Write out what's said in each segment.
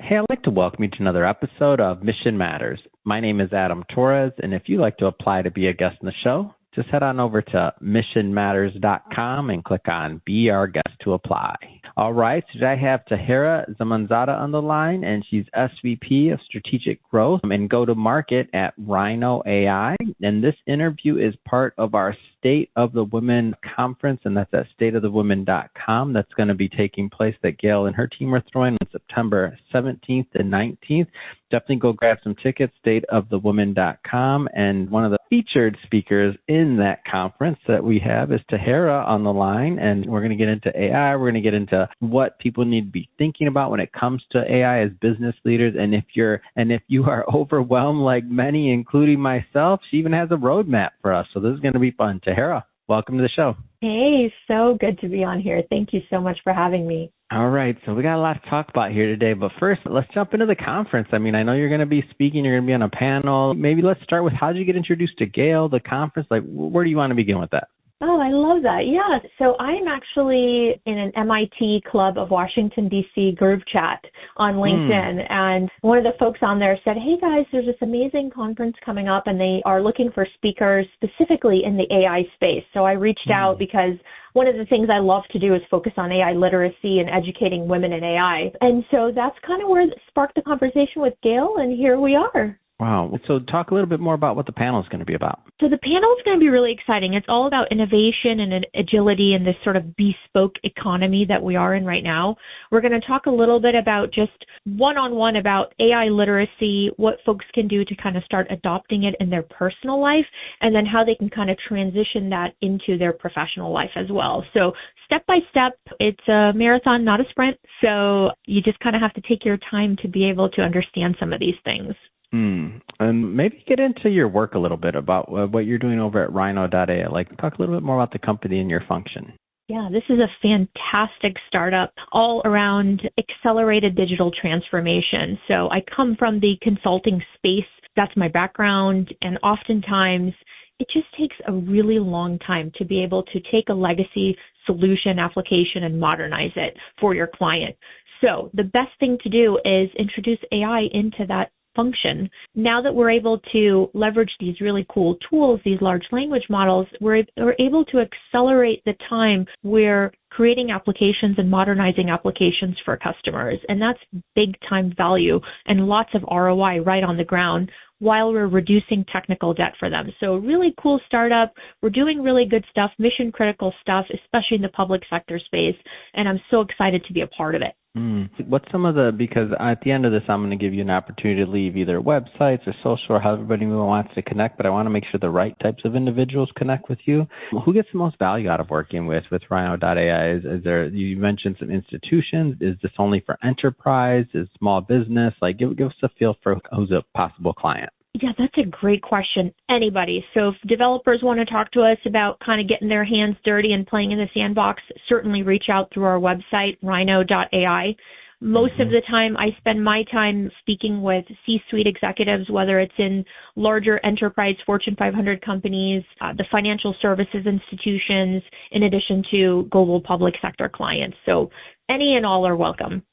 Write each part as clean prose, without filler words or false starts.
Hey, I'd like to welcome you to another episode of Mission Matters. My name is Adam Torres, and if you'd like to apply to be a guest in the show, just head on over to missionmatters.com and click on Be Our Guest to apply. All right, so today I have Tahera Zamanzada on the line, and she's SVP of Strategic Growth and Go-to-Market at Rhino AI. And this interview is part of our State of the Women conference, and that's at stateofthewomen.com. That's going to be taking place that Gail and her team are throwing on September 17th and 19th. Definitely go grab some tickets, stateofthewomen.com. And one of the featured speakers in that conference that we have is Tahera on the line. And we're going to get into AI. We're going to get into what people need to be thinking about when it comes to AI as business leaders. And if you are overwhelmed like many, including myself, she even has a roadmap for us. So this is going to be fun. Tahera, welcome to the show. Hey, so good to be on here. Thank you so much for having me. All right, so we got a lot to talk about here today, but first, let's jump into the conference. I mean, I know you're going to be speaking, you're going to be on a panel. Maybe let's start with how did you get introduced to Gail, the conference? Like, where do you want to begin with that? Oh, I love that. Yeah. So I'm actually in an MIT Club of Washington, D.C. group chat on LinkedIn. And one of the folks on there said, hey, guys, there's this amazing conference coming up, and they are looking for speakers specifically in the AI space. So I reached out because one of the things I love to do is focus on AI literacy and educating women in AI. And so that's kind of where it sparked the conversation with Gail, and here we are. Wow. So talk a little bit more about what the panel is going to be about. So the panel is going to be really exciting. It's all about innovation and agility in this sort of bespoke economy that we are in right now. We're going to talk a little bit about just one-on-one about AI literacy, what folks can do to kind of start adopting it in their personal life, and then how they can kind of transition that into their professional life as well. So step by step, it's a marathon, not a sprint. So you just kind of have to take your time to be able to understand some of these things. And maybe get into your work a little bit about what you're doing over at Rhino.ai. Like, talk a little bit more about the company and your function. Yeah, this is a fantastic startup all around accelerated digital transformation. So I come from the consulting space. That's my background. And oftentimes it just takes a really long time to be able to take a legacy solution application and modernize it for your client. So the best thing to do is introduce AI into that function. Now that we're able to leverage these really cool tools, these large language models, we're able to accelerate the time we're creating applications and modernizing applications for customers. And that's big time value and lots of ROI right on the ground while we're reducing technical debt for them. So really cool startup. We're doing really good stuff, mission critical stuff, especially in the public sector space. And I'm so excited to be a part of it. What's some of because at the end of this, I'm going to give you an opportunity to leave either websites or social or how everybody wants to connect, but I want to make sure the right types of individuals connect with you. Who gets the most value out of working with Rhino.ai? Is there, you mentioned some institutions. Is this only for enterprise? Is small business? Like, give us a feel for who's a possible client. Yeah, that's a great question. Anybody. So if developers want to talk to us about kind of getting their hands dirty and playing in the sandbox, certainly reach out through our website, rhino.ai. Most of the time, I spend my time speaking with C-suite executives, whether it's in larger enterprise Fortune 500 companies, the financial services institutions, in addition to global public sector clients. So any and all are welcome.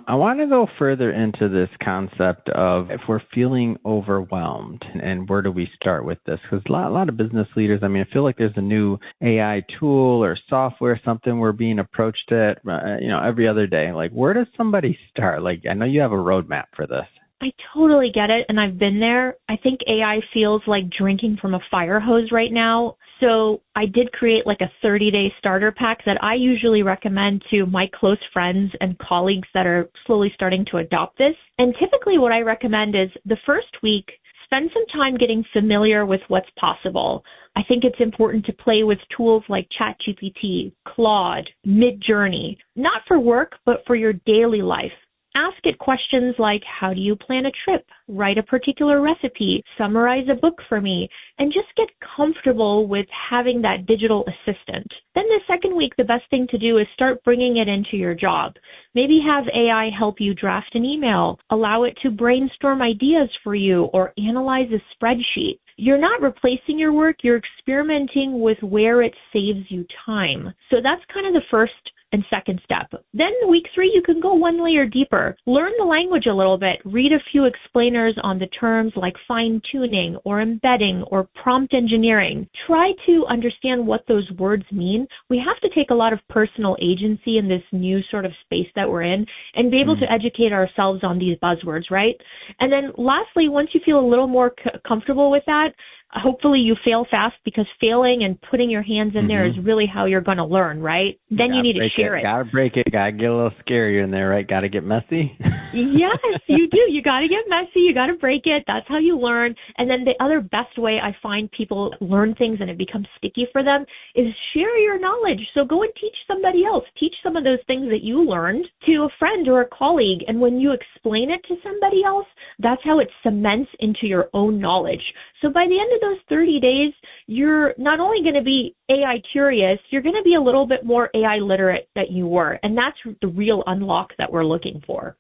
I want to go further into this concept of if we're feeling overwhelmed and where do we start with this? Because a lot of business leaders, I mean, I feel like there's a new AI tool or software, something we're being approached at, every other day. Like, where does somebody start? Like, I know you have a roadmap for this. I totally get it, and I've been there. I think AI feels like drinking from a fire hose right now. So I did create like a 30-day starter pack that I usually recommend to my close friends and colleagues that are slowly starting to adopt this. And typically what I recommend is the first week, spend some time getting familiar with what's possible. I think it's important to play with tools like ChatGPT, Claude, Midjourney, not for work, but for your daily life. Ask it questions like, how do you plan a trip? Write a particular recipe, summarize a book for me, and just get comfortable with having that digital assistant. Then the second week, the best thing to do is start bringing it into your job. Maybe have AI help you draft an email, allow it to brainstorm ideas for you, or analyze a spreadsheet. You're not replacing your work, you're experimenting with where it saves you time. So that's kind of the first and second step. Then week 3, you can go one layer deeper. Learn the language a little bit. Read a few explainers on the terms like fine-tuning or embedding or prompt engineering. Try to understand what those words mean. We have to take a lot of personal agency in this new sort of space that we're in and be able to educate ourselves on these buzzwords, right? And then lastly, once you feel a little more comfortable with that, hopefully you fail fast, because failing and putting your hands in there is really how you're going to learn, right? Then you need to share it. Gotta break it. Gotta get a little scarier in there, right? Gotta get messy. Yes, you do. You got to get messy. You got to break it. That's how you learn. And then the other best way I find people learn things and it becomes sticky for them is share your knowledge. So go and teach somebody else. Teach some of those things that you learned to a friend or a colleague. And when you explain it to somebody else, that's how it cements into your own knowledge. So by the end of those 30 days, you're not only going to be AI curious, you're going to be a little bit more AI literate than you were. And that's the real unlock that we're looking for.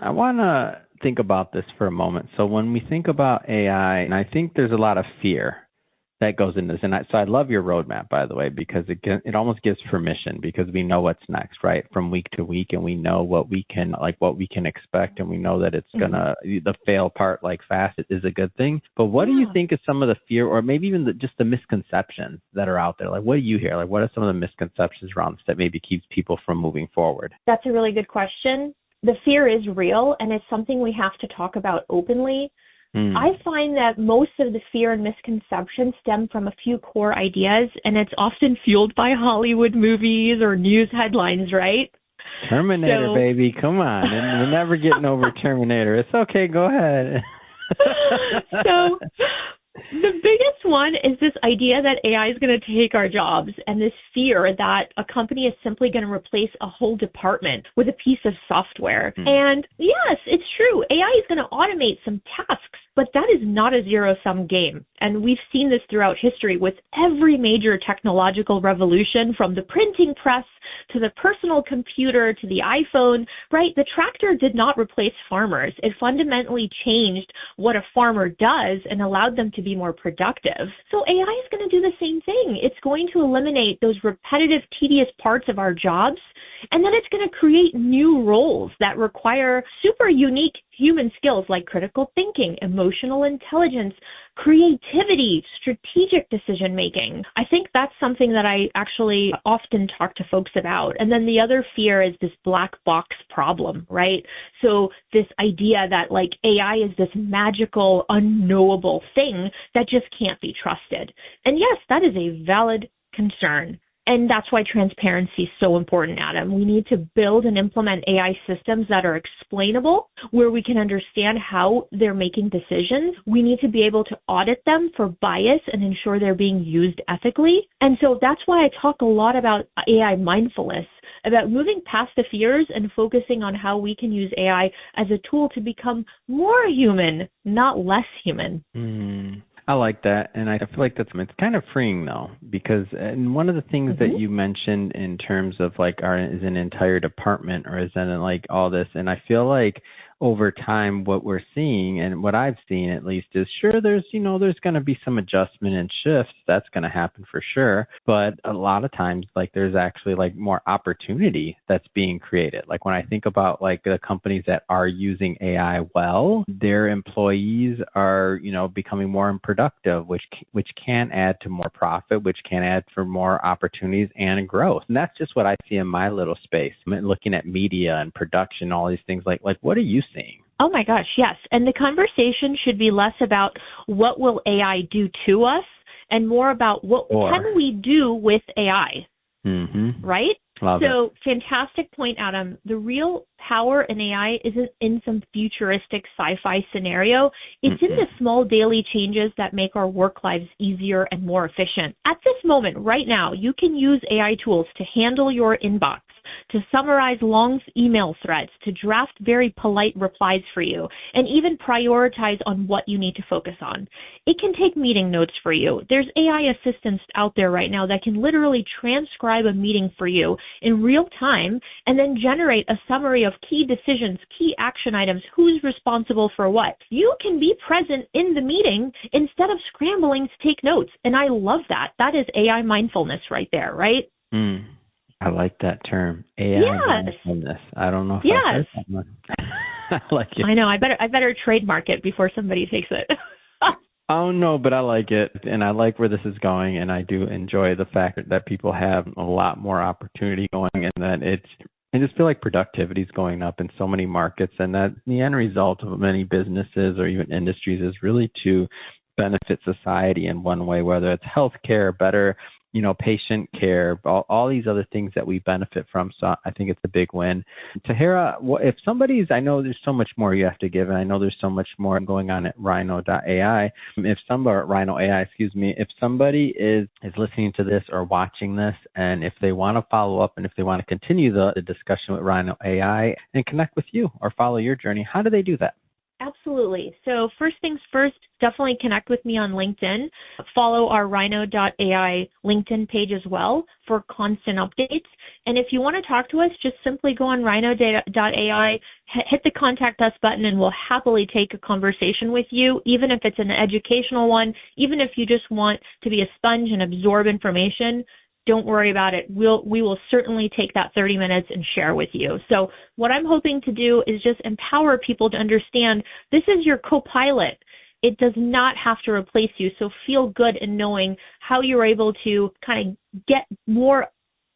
I want to think about this for a moment. So when we think about AI, and I think there's a lot of fear that goes into this. And so I love your roadmap, by the way, because it almost gives permission, because we know what's next, right? From week to week, and we know what we can expect, and we know that it's the fail part like fast is a good thing. But what do you think is some of the fear, or maybe even just the misconceptions that are out there? Like, what do you hear? Like, what are some of the misconceptions around this that maybe keeps people from moving forward? That's a really good question. The fear is real, and it's something we have to talk about openly. I find that most of the fear and misconceptions stem from a few core ideas, and it's often fueled by Hollywood movies or news headlines, right? Terminator, baby, come on. And we're never getting over Terminator. It's okay, go ahead. So the biggest one is this idea that AI is going to take our jobs, and this fear that a company is simply going to replace a whole department with a piece of software. And yes, it's true. AI is going to automate some tasks, but that is not a zero-sum game. And we've seen this throughout history with every major technological revolution, from the printing press to the personal computer to the iPhone, right? The tractor did not replace farmers. It fundamentally changed what a farmer does and allowed them to be more productive. So AI is going to do the same thing. It's going to eliminate those repetitive, tedious parts of our jobs, and then it's going to create new roles that require super unique human skills like critical thinking, emotional intelligence, creativity, strategic decision-making. I think that's something that I actually often talk to folks about. And then the other fear is this black box problem, right? So this idea that like AI is this magical, unknowable thing that just can't be trusted. And yes, that is a valid concern. And that's why transparency is so important, Adam. We need to build and implement AI systems that are explainable, where we can understand how they're making decisions. We need to be able to audit them for bias and ensure they're being used ethically. And so that's why I talk a lot about AI mindfulness, about moving past the fears and focusing on how we can use AI as a tool to become more human, not less human. I like that, and I feel like it's kind of freeing though, because and one of the things that you mentioned in terms of like is an entire department, or is that like all this, and I feel like over time what we're seeing, and what I've seen at least, is sure there's going to be some adjustment and shifts. That's going to happen for sure, but a lot of times like there's actually like more opportunity that's being created. Like when I think about like the companies that are using AI well, their employees are becoming more productive, which can add to more profit, which can add for more opportunities and growth. And that's just what I see in my little space. I'm looking at media and production, all these things. Like what are you seeing? Oh my gosh, yes. And the conversation should be less about what will AI do to us and more about what can we do with AI, right? Love it. Fantastic point, Adam. The real power in AI isn't in some futuristic sci-fi scenario. It's in the small daily changes that make our work lives easier and more efficient. At this moment, right now, you can use AI tools to handle your inbox, to summarize long email threads, to draft very polite replies for you, and even prioritize on what you need to focus on. It can take meeting notes for you. There's AI assistants out there right now that can literally transcribe a meeting for you in real time and then generate a summary of key decisions, key action items, who's responsible for what. You can be present in the meeting instead of scrambling to take notes. And I love that. That is AI mindfulness right there, right? I like that term, AI Yes. mindfulness. I don't know if I've Yes. heard that one. I like it. I know. I better trademark it before somebody takes it. Oh no, but I like it, and I like where this is going, and I do enjoy the fact that people have a lot more opportunity going, and that I just feel like productivity is going up in so many markets, and that the end result of many businesses or even industries is really to benefit society in one way, whether it's healthcare, better, patient care, all these other things that we benefit from. So I think it's a big win. Tahera, if I know there's so much more you have to give, and I know there's so much more going on at Rhino.ai. Rhino AI, excuse me, if somebody is listening to this or watching this, and if they want to follow up and if they want to continue the discussion with Rhino AI and connect with you or follow your journey, how do they do that? Absolutely. So first things first, definitely connect with me on LinkedIn. Follow our Rhino.ai LinkedIn page as well for constant updates. And if you want to talk to us, just simply go on Rhino.ai, hit the contact us button, and we'll happily take a conversation with you, even if it's an educational one, even if you just want to be a sponge and absorb information. Don't worry about it. We will certainly take that 30 minutes and share with you. So what I'm hoping to do is just empower people to understand this is your co-pilot. It does not have to replace you. So feel good in knowing how you're able to kind of get more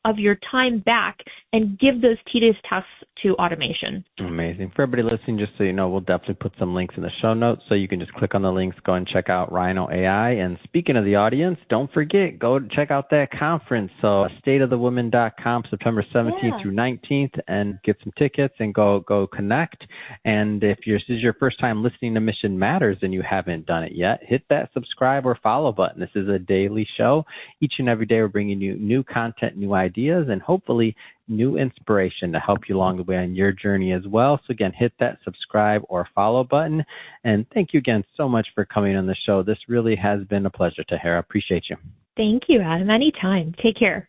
of your time back and give those tedious tasks to automation. Amazing. For everybody listening, just so you know, we'll definitely put some links in the show notes, so you can just click on the links, go and check out Rhino AI. And speaking of the audience, don't forget, go check out that conference. So stateofthewoman.com, September 17th through 19th, and get some tickets and go connect. And if this is your first time listening to Mission Matters and you haven't done it yet, hit that subscribe or follow button. This is a daily show. Each and every day we're bringing you new content, new ideas, and hopefully new inspiration to help you along the way on your journey as well. So again, hit that subscribe or follow button. And thank you again so much for coming on the show. This really has been a pleasure, Tahera. Appreciate you. Thank you, Adam. Anytime. Take care.